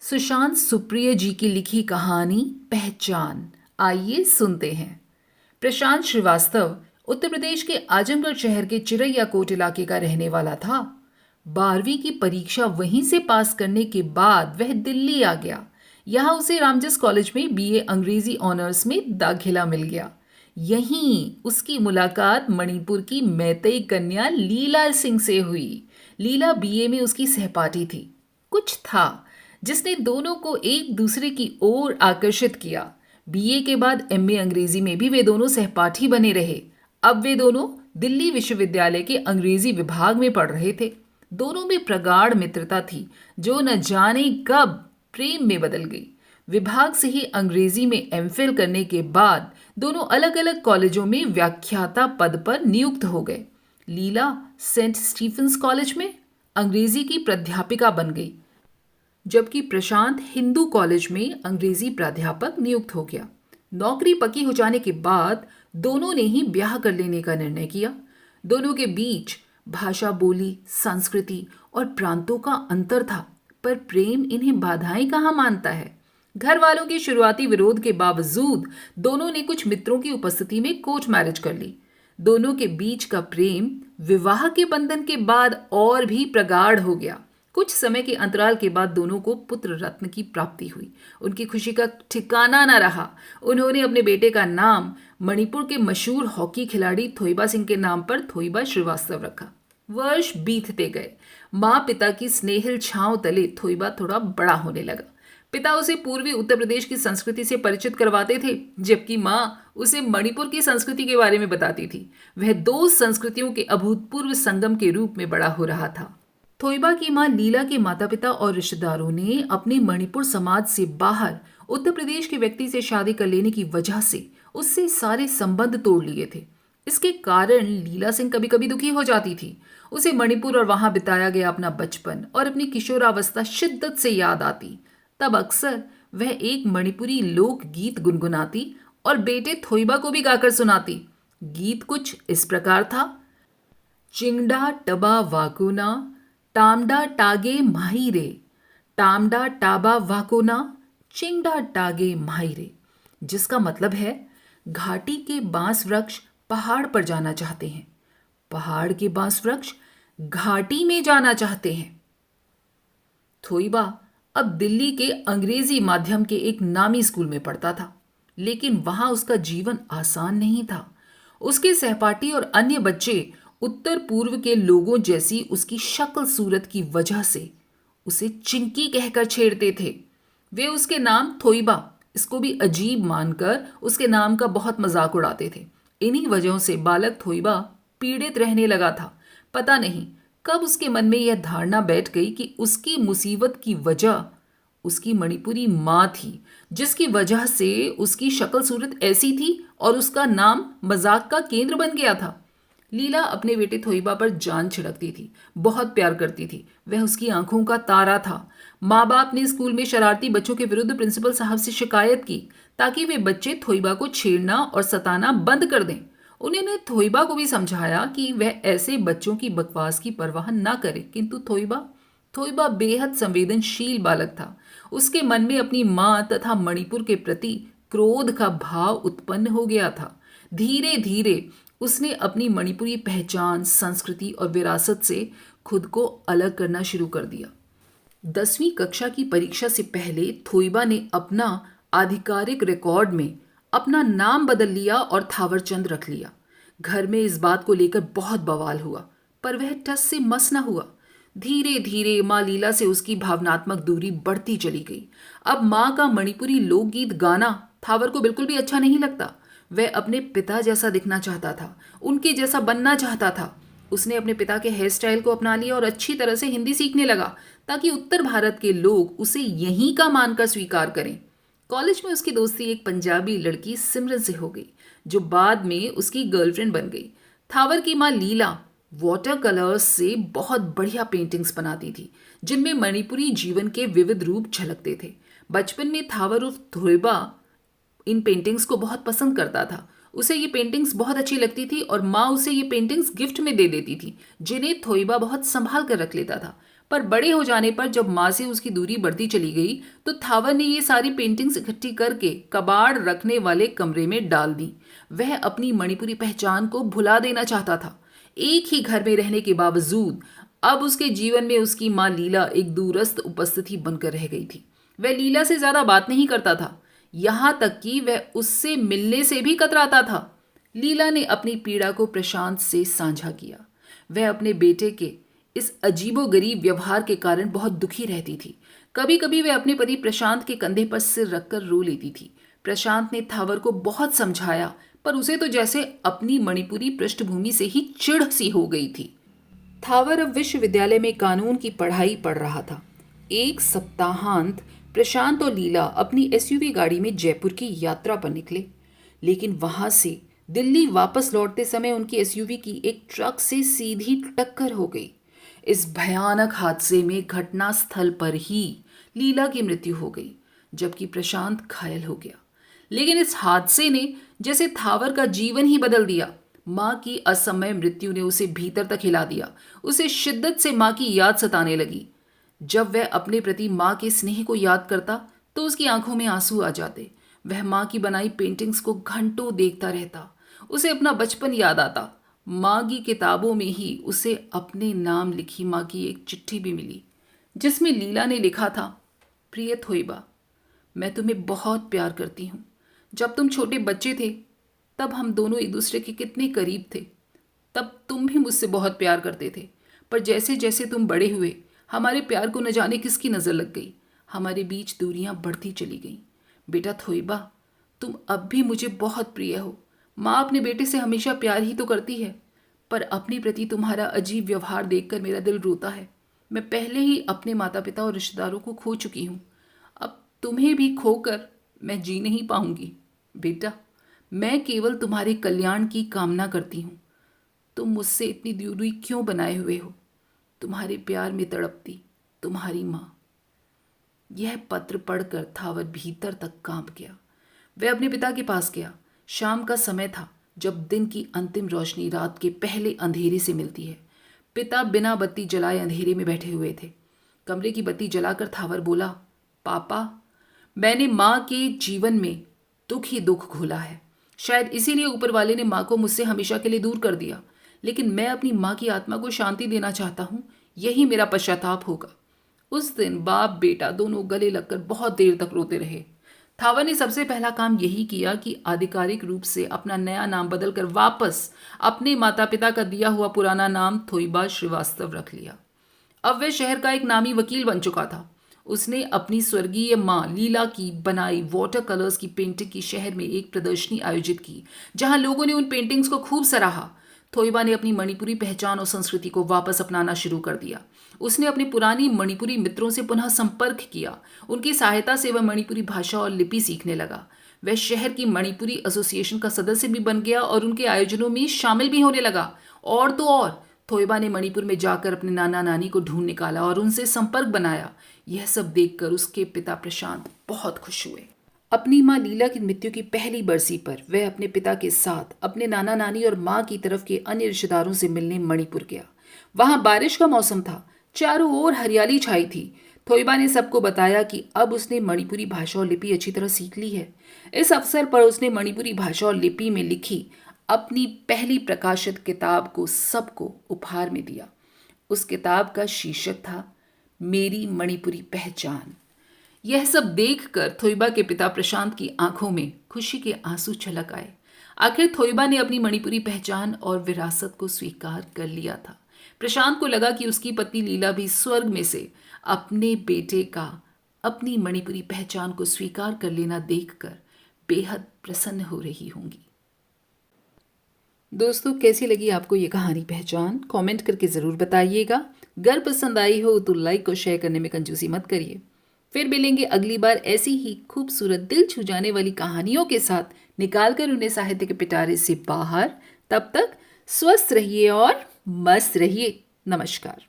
सुशांत सुप्रिय जी की लिखी कहानी पहचान। आइए सुनते हैं। प्रशांत श्रीवास्तव उत्तर प्रदेश के आजमगढ़ शहर के चिरैया कोट इलाके का रहने वाला था। 12वीं की परीक्षा वहीं से पास करने के बाद वह दिल्ली आ गया। यहाँ उसे रामजस कॉलेज में बीए अंग्रेजी ऑनर्स में दाखिला मिल गया। यहीं उसकी मुलाकात मणिपुर की मैतेई कन्या लीला सिंह से हुई। लीला बीए में उसकी सहपाठी थी। कुछ था जिसने दोनों को एक दूसरे की ओर आकर्षित किया। बीए के बाद एमए अंग्रेजी में भी वे दोनों सहपाठी बने रहे। अब वे दोनों दिल्ली विश्वविद्यालय के अंग्रेजी विभाग में पढ़ रहे थे। दोनों में प्रगाढ़ मित्रता थी जो न जाने कब प्रेम में बदल गई। विभाग से ही अंग्रेजी में एमफिल करने के बाद दोनों अलग अलग कॉलेजों में व्याख्याता पद पर नियुक्त हो गए। लीला सेंट स्टीफेंस कॉलेज में अंग्रेजी की प्राध्यापिका बन गई, जबकि प्रशांत हिंदू कॉलेज में अंग्रेजी प्राध्यापक नियुक्त हो गया। नौकरी पक्की हो जाने के बाद दोनों ने ही ब्याह कर लेने का निर्णय किया। दोनों के बीच भाषा, बोली, संस्कृति और प्रांतों का अंतर था, पर प्रेम इन्हें बाधाएं कहाँ मानता है। घर वालों के शुरुआती विरोध के बावजूद दोनों ने कुछ मित्रों की उपस्थिति में कोर्ट मैरिज कर ली। दोनों के बीच का प्रेम विवाह के बंधन के बाद और भी प्रगाढ़ हो गया। कुछ समय के अंतराल के बाद दोनों को पुत्र रत्न की प्राप्ति हुई। उनकी खुशी का ठिकाना न रहा। उन्होंने अपने बेटे का नाम मणिपुर के मशहूर हॉकी खिलाड़ी थोइबा सिंह के नाम पर थोइबा श्रीवास्तव रखा। वर्ष बीतते गए। माँ पिता की स्नेहिल छांव तले थोइबा थोड़ा बड़ा होने लगा। पिता उसे पूर्वी उत्तर प्रदेश की संस्कृति से परिचित करवाते थे, जबकि माँ उसे मणिपुर की संस्कृति के बारे में बताती थी। वह दो संस्कृतियों के अभूतपूर्व संगम के रूप में बड़ा हो रहा था। थोइबा की मां लीला के माता पिता और रिश्तेदारों ने अपने मणिपुर समाज से बाहर उत्तर प्रदेश के व्यक्ति से शादी कर लेने की वजह से उससे सारे संबंध तोड़ लिए थे। इसके कारण लीला सिंह कभी कभी दुखी हो जाती थी। उसे मणिपुर और वहां बिताया गया अपना बचपन और अपनी किशोरावस्था शिद्दत से याद आती। तब अक्सर वह एक मणिपुरी लोक गीत गुनगुनाती और बेटे थोइबा को भी गाकर सुनाती। गीत कुछ इस प्रकार था। चिंगडा टबा वाकुना टामडा टागे माहिरे, टामडा टाबा वाकोना, चिंगडा टागे माहिरे, जिसका मतलब है घाटी के बांस वृक्ष पहाड़ पर जाना चाहते हैं, पहाड़ के बांस वृक्ष घाटी में जाना चाहते हैं। थोइबा अब दिल्ली के अंग्रेजी माध्यम के एक नामी स्कूल में पढ़ता था, लेकिन वहां उसका जीवन आसान नहीं था। उसके सहपाठी और अन्य बच्चे उत्तर पूर्व के लोगों जैसी उसकी शक्ल सूरत की वजह से उसे चिंकी कहकर छेड़ते थे। वे उसके नाम थोइबा इसको भी अजीब मानकर उसके नाम का बहुत मजाक उड़ाते थे। इन्हीं वजहों से बालक थोइबा पीड़ित रहने लगा था। पता नहीं कब उसके मन में यह धारणा बैठ गई कि उसकी मुसीबत की वजह उसकी मणिपुरी माँ थी, जिसकी वजह से उसकी शक्ल सूरत ऐसी थी और उसका नाम मजाक का केंद्र बन गया था। लीला अपने बेटे थोइबा पर जान छिड़कती थी, बहुत प्यार करती थी। वह उसकी आंखों का तारा था। माँ बाप ने स्कूल में शरारती बच्चों के विरुद्ध प्रिंसिपल साहब से शिकायत की ताकि वे बच्चे थोइबा को छेड़ना और सताना बंद कर दें। उन्होंने थोइबा को भी समझाया कि वह ऐसे बच्चों की बकवास की परवाह न करे, किंतु थोइबा बेहद संवेदनशील बालक था। उसके मन में अपनी माँ तथा मणिपुर के प्रति क्रोध का भाव उत्पन्न हो गया था। धीरे धीरे उसने अपनी मणिपुरी पहचान, संस्कृति और विरासत से खुद को अलग करना शुरू कर दिया। 10वीं कक्षा की परीक्षा से पहले थोइबा ने अपना आधिकारिक रिकॉर्ड में अपना नाम बदल लिया और थावरचंद रख लिया। घर में इस बात को लेकर बहुत बवाल हुआ, पर वह टस से मस न हुआ। धीरे धीरे माँ लीला से उसकी भावनात्मक दूरी बढ़ती चली गई। अब माँ का मणिपुरी लोकगीत गाना थावर को बिल्कुल भी अच्छा नहीं लगता। वह अपने पिता जैसा दिखना चाहता था, उनके जैसा बनना चाहता था। उसने अपने पिता के हेयर स्टाइल को अपना लिया और अच्छी तरह से हिंदी सीखने लगा ताकि उत्तर भारत के लोग उसे यहीं का मानकर स्वीकार करें। कॉलेज में उसकी दोस्ती एक पंजाबी लड़की सिमरन से हो गई, जो बाद में उसकी गर्लफ्रेंड बन गई। थावर की माँ लीला वाटर कलर्स से बहुत बढ़िया पेंटिंग्स बनाती थी, जिनमें मणिपुरी जीवन के विविध रूप झलकते थे। बचपन में थावर उर्फ थोइबा इन पेंटिंग्स को बहुत पसंद करता था। उसे ये पेंटिंग्स बहुत अच्छी लगती थी और माँ उसे ये पेंटिंग्स गिफ्ट में दे देती थी, जिन्हें थोइबा बहुत संभाल कर रख लेता था। पर बड़े हो जाने पर जब माँ से उसकी दूरी बढ़ती चली गई तो थावर ने ये सारी पेंटिंग्स इकट्ठी करके कबाड़ रखने वाले कमरे में डाल दी। वह अपनी मणिपुरी पहचान को भुला देना चाहता था। एक ही घर में रहने के बावजूद अब उसके जीवन में उसकी माँ लीला एक दूरस्थ उपस्थिति बनकर रह गई थी। वह लीला से ज्यादा बात नहीं करता था, यहाँ तक कि वह उससे मिलने से भी कतराता था। लीला ने अपनी पीड़ा को प्रशांत से साझा किया। वह अपने बेटे के इस अजीबोगरीब व्यवहार के कारण बहुत दुखी रहती थी। कभी कभी वह अपने पति प्रशांत के कंधे पर सिर रखकर रो लेती थी। प्रशांत ने थावर को बहुत समझाया, पर उसे तो जैसे अपनी मणिपुरी पृष्ठभूमि से ही चिढ़ सी हो गई थी। थावर अब विश्वविद्यालय में कानून की पढ़ाई पढ़ रहा था। एक सप्ताहांत प्रशांत और लीला अपनी एसयूवी गाड़ी में जयपुर की यात्रा पर निकले, लेकिन वहां से दिल्ली वापस लौटते समय उनकी एसयूवी की एक ट्रक से सीधी टक्कर हो गई। इस भयानक हादसे में घटनास्थल पर ही लीला की मृत्यु हो गई, जबकि प्रशांत घायल हो गया। लेकिन इस हादसे ने जैसे थावर का जीवन ही बदल दिया। माँ की असमय मृत्यु ने उसे भीतर तक हिला दिया। उसे शिद्दत से माँ की याद सताने लगी। जब वह अपने प्रति माँ के स्नेह को याद करता तो उसकी आंखों में आंसू आ जाते। वह माँ की बनाई पेंटिंग्स को घंटों देखता रहता। उसे अपना बचपन याद आता। माँ की किताबों में ही उसे अपने नाम लिखी माँ की एक चिट्ठी भी मिली, जिसमें लीला ने लिखा था, प्रिय थोइबा, मैं तुम्हें बहुत प्यार करती हूँ। जब तुम छोटे बच्चे थे तब हम दोनों एक दूसरे के कितने करीब थे। तब तुम भी मुझसे बहुत प्यार करते थे, पर जैसे जैसे तुम बड़े हुए हमारे प्यार को न जाने किसकी नज़र लग गई। हमारे बीच दूरियां बढ़ती चली गईं। बेटा थोइबा, तुम अब भी मुझे बहुत प्रिय हो। माँ अपने बेटे से हमेशा प्यार ही तो करती है, पर अपने प्रति तुम्हारा अजीब व्यवहार देखकर मेरा दिल रोता है। मैं पहले ही अपने माता पिता और रिश्तेदारों को खो चुकी हूँ। अब तुम्हें भी खोकर मैं जी नहीं पाऊंगी। बेटा, मैं केवल तुम्हारे कल्याण की कामना करती हूँ। तुम मुझसे इतनी दूरी क्यों बनाए हुए हो? तुम्हारे प्यार में तड़पती तुम्हारी माँ। यह पत्र पढ़कर थावर भीतर तक कांप गया। वह अपने पिता के पास गया। शाम का समय था, जब दिन की अंतिम रोशनी रात के पहले अंधेरे से मिलती है। पिता बिना बत्ती जलाए अंधेरे में बैठे हुए थे। कमरे की बत्ती जलाकर थावर बोला, पापा, मैंने माँ के जीवन में दुख ही दुख घोला है। शायद इसीलिए ऊपर वाले ने माँ को मुझसे हमेशा के लिए दूर कर दिया। लेकिन मैं अपनी माँ की आत्मा को शांति देना चाहता हूँ। यही मेरा पश्चाताप होगा। उस दिन बाप बेटा दोनों गले लगकर बहुत देर तक रोते रहे। थावर ने सबसे पहला काम यही किया कि आधिकारिक रूप से अपना नया नाम बदलकर वापस अपने माता पिता का दिया हुआ पुराना नाम थोइबा श्रीवास्तव रख लिया। अब वह शहर का एक नामी वकील बन चुका था। उसने अपनी स्वर्गीय माँ लीला की बनाई वाटर कलर्स की पेंटिंग की शहर में एक प्रदर्शनी आयोजित की, जहां लोगों ने उन पेंटिंग्स को खूब सराहा। थोइबा ने अपनी मणिपुरी पहचान और संस्कृति को वापस अपनाना शुरू कर दिया। उसने अपने पुरानी मणिपुरी मित्रों से पुनः संपर्क किया। उनकी सहायता से वह मणिपुरी भाषा और लिपि सीखने लगा। वह शहर की मणिपुरी एसोसिएशन का सदस्य भी बन गया और उनके आयोजनों में शामिल भी होने लगा। और तो और, थोइबा ने मणिपुर में जाकर अपने नाना नानी को ढूंढ निकाला और उनसे संपर्क बनाया। यह सब देखकर उसके पिता प्रशांत बहुत खुश हुए। अपनी माँ लीला की मृत्यु की पहली बरसी पर वह अपने पिता के साथ अपने नाना नानी और माँ की तरफ के अन्य रिश्तेदारों से मिलने मणिपुर गया। वहां बारिश का मौसम था। चारों ओर हरियाली छाई थी। थोइबा ने सबको बताया कि अब उसने मणिपुरी भाषा और लिपि अच्छी तरह सीख ली है। इस अवसर पर उसने मणिपुरी भाषा और लिपि में लिखी अपनी पहली प्रकाशित किताब को सबको उपहार में दिया। उस किताब का शीर्षक था, मेरी मणिपुरी पहचान। यह सब देखकर थोइबा के पिता प्रशांत की आंखों में खुशी के आंसू छलक आए। आखिर थोइबा ने अपनी मणिपुरी पहचान और विरासत को स्वीकार कर लिया था। प्रशांत को लगा कि उसकी पत्नी लीला भी स्वर्ग में से अपने बेटे का अपनी मणिपुरी पहचान को स्वीकार कर लेना देखकर बेहद प्रसन्न हो रही होंगी। दोस्तों, कैसी लगी आपको ये कहानी पहचान? कमेंट करके ज़रूर बताइएगा। अगर पसंद आई हो तो लाइक और शेयर करने में कंजूसी मत करिए। फिर मिलेंगे अगली बार ऐसी ही खूबसूरत दिल छू जाने वाली कहानियों के साथ, निकालकर उन्हें साहित्य के पिटारे से बाहर। तब तक स्वस्थ रहिए और मस्त रहिए। नमस्कार।